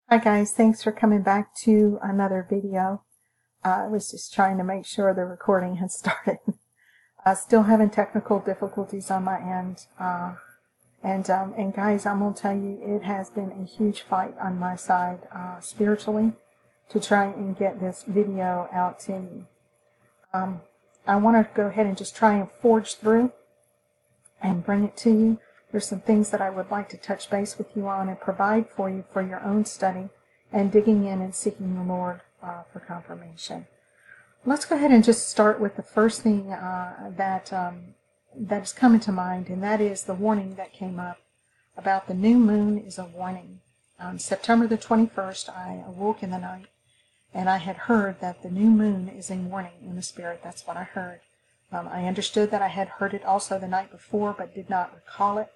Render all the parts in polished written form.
Hi guys, thanks for coming back to another video. I was just trying to make sure the recording had started. Still having technical difficulties on my end. And guys, I'm going to tell you, it has been a huge fight on my side spiritually to try and get this video out to you. I want to go ahead and just try and forge through and bring it to you. There's some things that I would like to touch base with you on and provide for you for your own study and digging in and seeking the Lord for confirmation. Let's go ahead and just start with the first thing that is coming to mind, and that is the warning that came up about the new moon is a warning. On September the 21st, I awoke in the night, and I had heard that the new moon is a warning in the spirit. That's what I heard. I understood that I had heard it also the night before, but did not recall it.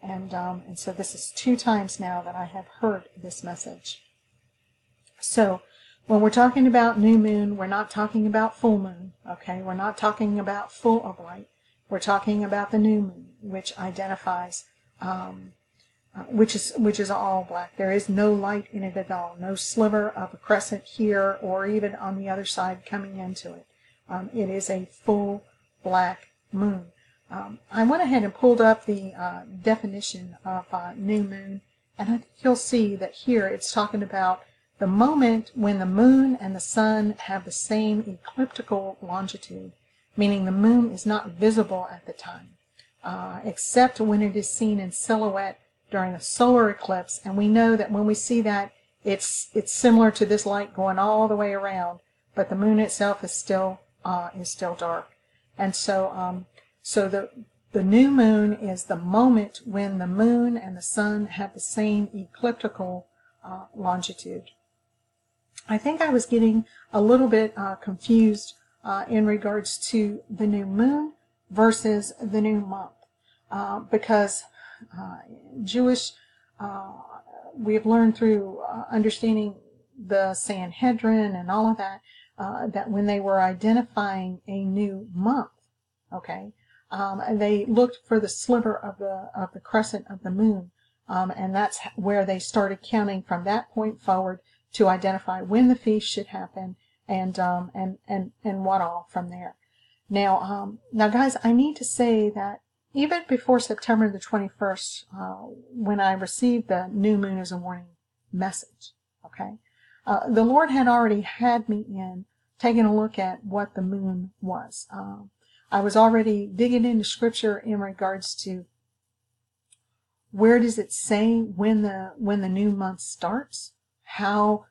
And so this is 2 times now that I have heard this message. So when we're talking about new moon, we're not talking about full moon, okay? We're not talking about full of light. We're talking about the new moon, which identifies, which is all black. There is no light in it at all. No sliver of a crescent here or even on the other side coming into it. It is a full black moon. I went ahead and pulled up the definition of new moon, and I think you'll see that here it's talking about the moment when the moon and the sun have the same ecliptical longitude, meaning the moon is not visible at the time, except when it is seen in silhouette during a solar eclipse. And we know that when we see that, it's similar to this light going all the way around, but the moon itself is still dark. And so the new moon is the moment when the moon and the sun have the same ecliptical longitude. I think I was getting a little bit confused in regards to the new moon versus the new month, because Jewish, we have learned through understanding the Sanhedrin and all of that, that when they were identifying a new month, okay, they looked for the sliver of the crescent of the moon, and that's where they started counting from that point forward to identify when the feast should happen and what all from there. Now guys, I need to say that even before September the 21st, when I received the new moon as a warning message, okay, the Lord had already had me in taking a look at what the moon was. I was already digging into scripture in regards to where does it say when the new month starts? How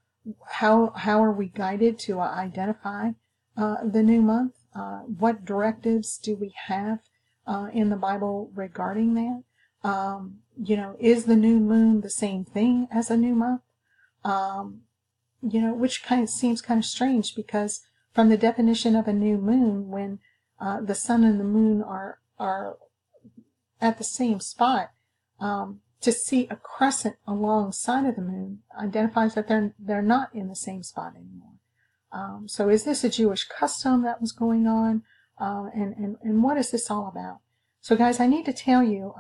are we guided to identify the new month? What directives do we have in the Bible regarding that? Is the new moon the same thing as a new month? Which seems kind of strange, because from the definition of a new moon, when the sun and the moon are at the same spot, to see a crescent alongside of the moon identifies that they're not in the same spot anymore. So is this a Jewish custom that was going on? And what is this all about? So guys, I need to tell you,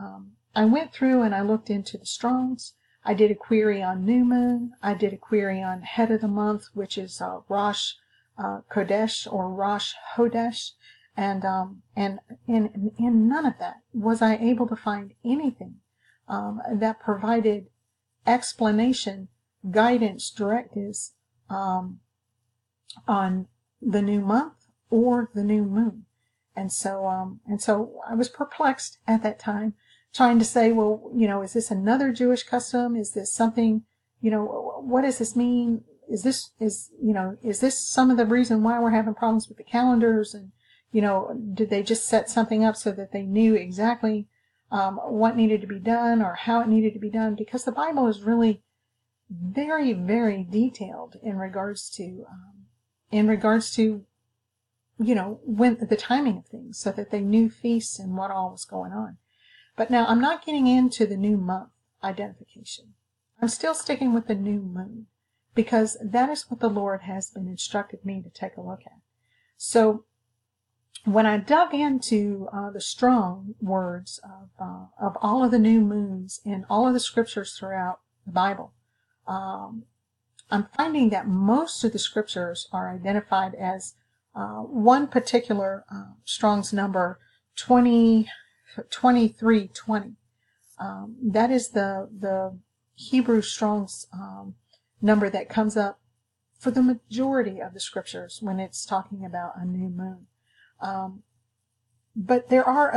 I went through and I looked into the Strongs. I did a query on new moon. I did a query on head of the month, which is Rosh Codesh or Rosh Chodesh. And in none of that was I able to find anything that provided explanation, guidance, directives on the new month or the new moon. And so I was perplexed at that time, trying to say, well, is this another Jewish custom? Is this something, what does this mean? Is this some of the reason why we're having problems with the calendars? And, did they just set something up so that they knew exactly what needed to be done or how it needed to be done? Because the Bible is really very, very detailed in regards to when the timing of things, so that they knew feasts and what all was going on. But now I'm not getting into the new month identification. I'm still sticking with the new moon, because that is what the Lord has been instructed me to take a look at. So when I dug into the strong words of all of the new moons in all of the scriptures throughout the Bible, I'm finding that most of the scriptures are identified as one particular Strong's number, 2320. That is the Hebrew Strong's number that comes up for the majority of the scriptures when it's talking about a new moon. But there are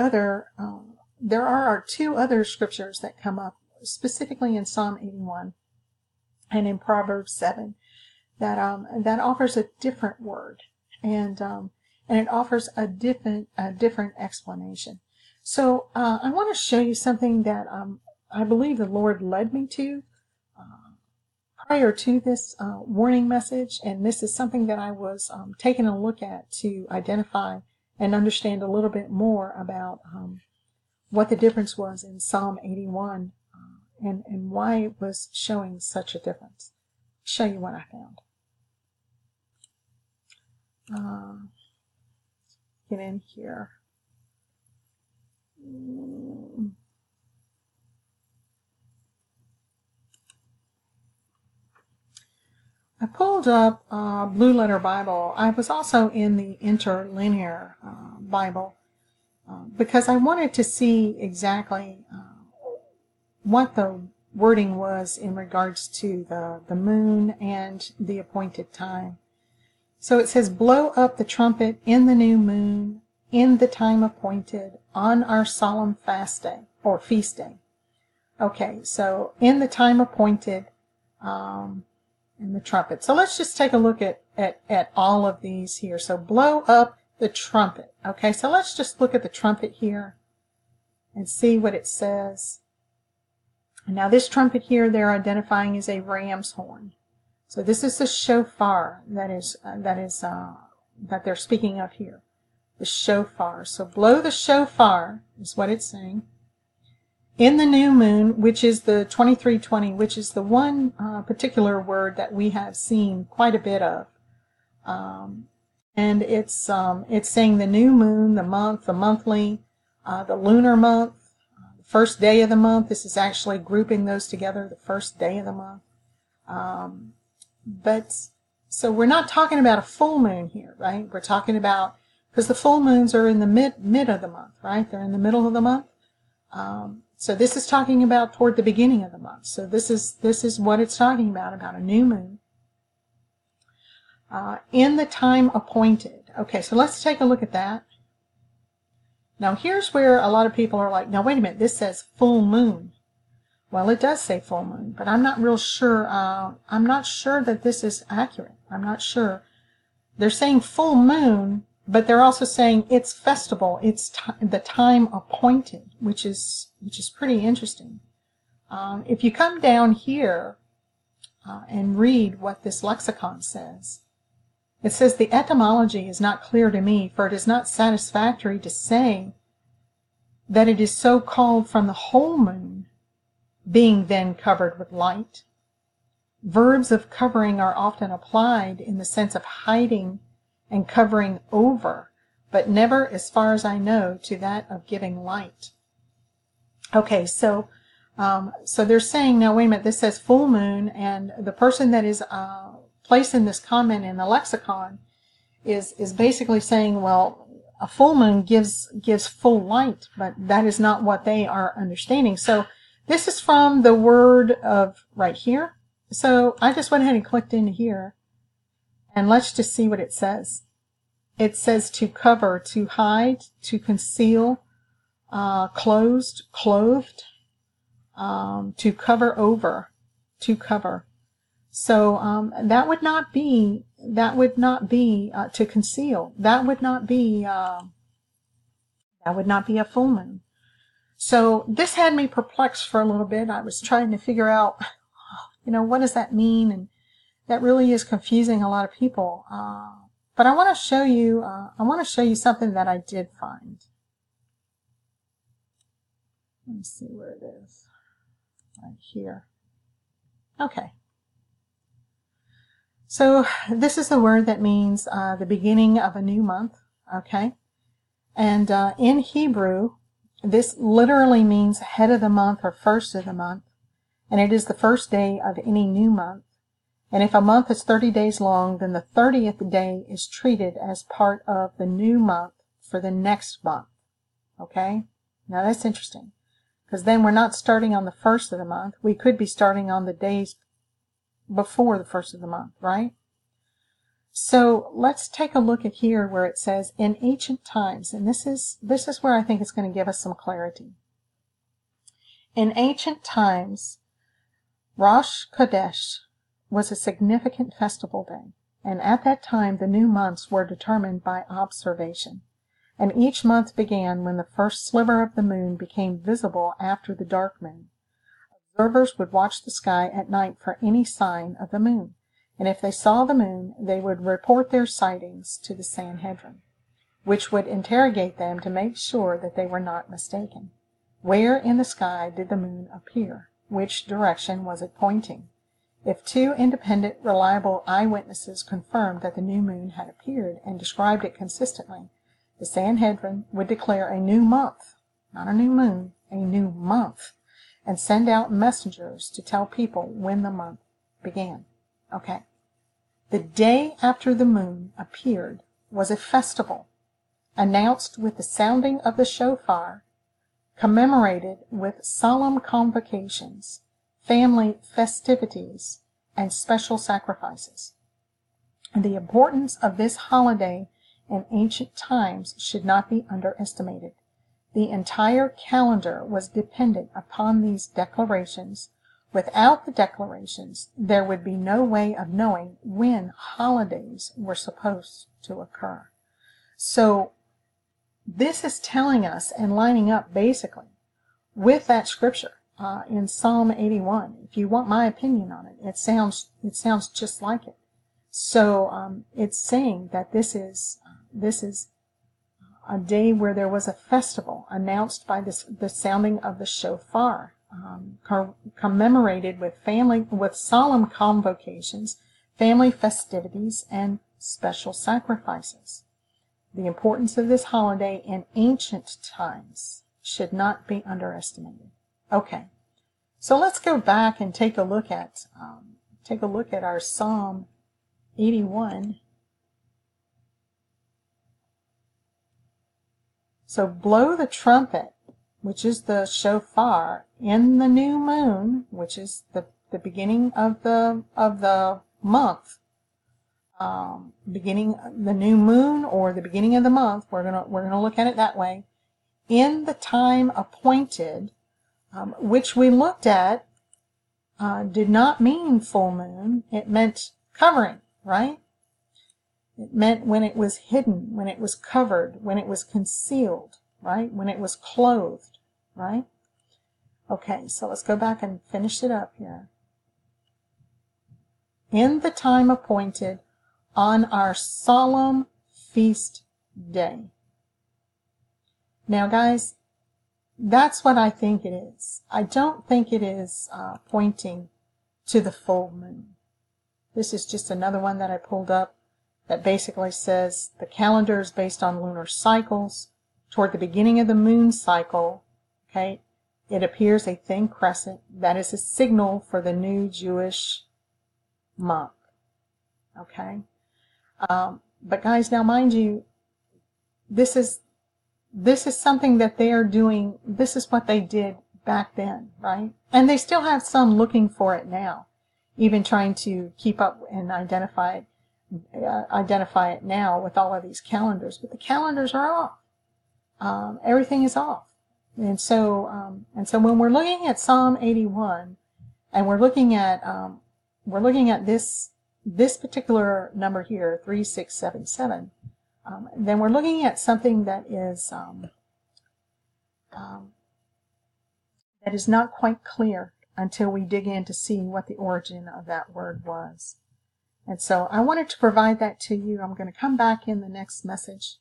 two other scriptures that come up specifically in Psalm 81 and in Proverbs 7 that offers a different word, and it offers a different explanation. So I want to show you something that I believe the Lord led me to prior to this warning message, and this is something that I was taking a look at to identify and understand a little bit more about what the difference was in Psalm 81 and why it was showing such a difference. I'll show you what I found. Get in here. I pulled up Blue Letter Bible. I was also in the Interlinear Bible because I wanted to see exactly what the wording was in regards to the moon and the appointed time. So it says, blow up the trumpet in the new moon, in the time appointed, on our solemn fast day, or feast day. Okay, so in the time appointed, in the trumpet. So let's just take a look at all of these here. So blow up the trumpet. Okay, so let's just look at the trumpet here and see what it says. And now this trumpet here they're identifying as a ram's horn. So this is the shofar that they're speaking of here. The shofar. So blow the shofar is what it's saying. In the new moon, which is the 2320, which is the one particular word that we have seen quite a bit of. And it's saying the new moon, the month, the monthly, the lunar month, the first day of the month. This is actually grouping those together, the first day of the month. But so we're not talking about a full moon here, right? We're talking about, because the full moons are in the mid of the month, right? They're in the middle of the month. So this is talking about toward the beginning of the month. So this is what it's talking about a new moon. In the time appointed. Okay, so let's take a look at that. Now here's where a lot of people are like, now wait a minute, this says full moon. Well, it does say full moon, but I'm not real sure. I'm not sure that this is accurate. I'm not sure. They're saying full moon, but they're also saying it's festival. It's the time appointed, which is pretty interesting. If you come down here and read what this lexicon says, it says the etymology is not clear to me, for it is not satisfactory to say that it is so called from the whole moon being then covered with light. Verbs of covering are often applied in the sense of hiding and covering over, but never, as far as I know, to that of giving light. Okay, so they're saying, now wait a minute, this says full moon, and the person that is placing this comment in the lexicon is basically saying, well, a full moon gives full light, but that is not what they are understanding. So this is from the word of right here. So I just went ahead and clicked into here, and let's just see what it says. It says to cover, to hide, to conceal, closed, clothed, to cover over, to cover. So that would not be to conceal. That would not be a full moon. So this had me perplexed for a little bit. I was trying to figure out, what does that mean? And that really is confusing a lot of people. But I want to show you something that I did find. Let me see where it is. Right here. Okay. So this is a word that means the beginning of a new month. Okay. And in Hebrew, this literally means head of the month or first of the month. And it is the first day of any new month. And if a month is 30 days long, then the 30th day is treated as part of the new month for the next month. Okay? Now that's interesting, because then we're not starting on the first of the month. We could be starting on the days before the first of the month, right? So let's take a look at here where it says in ancient times, and this is where I think it's going to give us some clarity. In ancient times, Rosh Codesh was a significant festival day, and at that time the new months were determined by observation, and each month began when the first sliver of the moon became visible after the dark moon. Observers would watch the sky at night for any sign of the moon, and if they saw the moon, they would report their sightings to the Sanhedrin, which would interrogate them to make sure that they were not mistaken. Where in the sky did the moon appear? Which direction was it pointing? If two independent, reliable eyewitnesses confirmed that the new moon had appeared and described it consistently, the Sanhedrin would declare a new month, not a new moon, a new month, and send out messengers to tell people when the month began. Okay. The day after the moon appeared was a festival, announced with the sounding of the shofar, commemorated with solemn convocations, family festivities, and special sacrifices. And the importance of this holiday in ancient times should not be underestimated. The entire calendar was dependent upon these declarations. Without the declarations, there would be no way of knowing when holidays were supposed to occur. So this is telling us and lining up basically with that scripture in Psalm 81. If you want my opinion on it, it sounds just like it. So it's saying that this is a day where there was a festival announced by the sounding of the shofar, commemorated with solemn convocations, family festivities, and special sacrifices. The importance of this holiday in ancient times should not be underestimated. Okay, so let's go back and take a look at our Psalm 81. So blow the trumpet, which is the shofar, in the new moon, which is the beginning of the month. Beginning the new moon or the beginning of the month. We're gonna look at it that way. In the time appointed, which we looked at, did not mean full moon. It meant covering, right? It meant when it was hidden, when it was covered, when it was concealed, right? When it was clothed, right? Okay, so let's go back and finish it up here. In the time appointed, on our solemn feast day. Now, guys, that's what I think it is. I don't think it is pointing to the full moon. This is just another one that I pulled up that basically says the calendar is based on lunar cycles. Toward the beginning of the moon cycle, okay, it appears a thin crescent. That is a signal for the new Jewish month. Okay? But guys, now mind you, this is something that they are doing. This is what they did back then, right? And they still have some looking for it now, even trying to keep up and identify it now with all of these calendars. But the calendars are off. Everything is off. And so when we're looking at Psalm 81, and we're looking at this particular number here, 3677, then we're looking at something that is not quite clear until we dig in to see what the origin of that word was. And so I wanted to provide that to you. I'm going to come back in the next message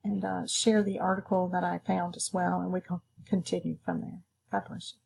and share the article that I found as well, and we can continue from there. God bless you.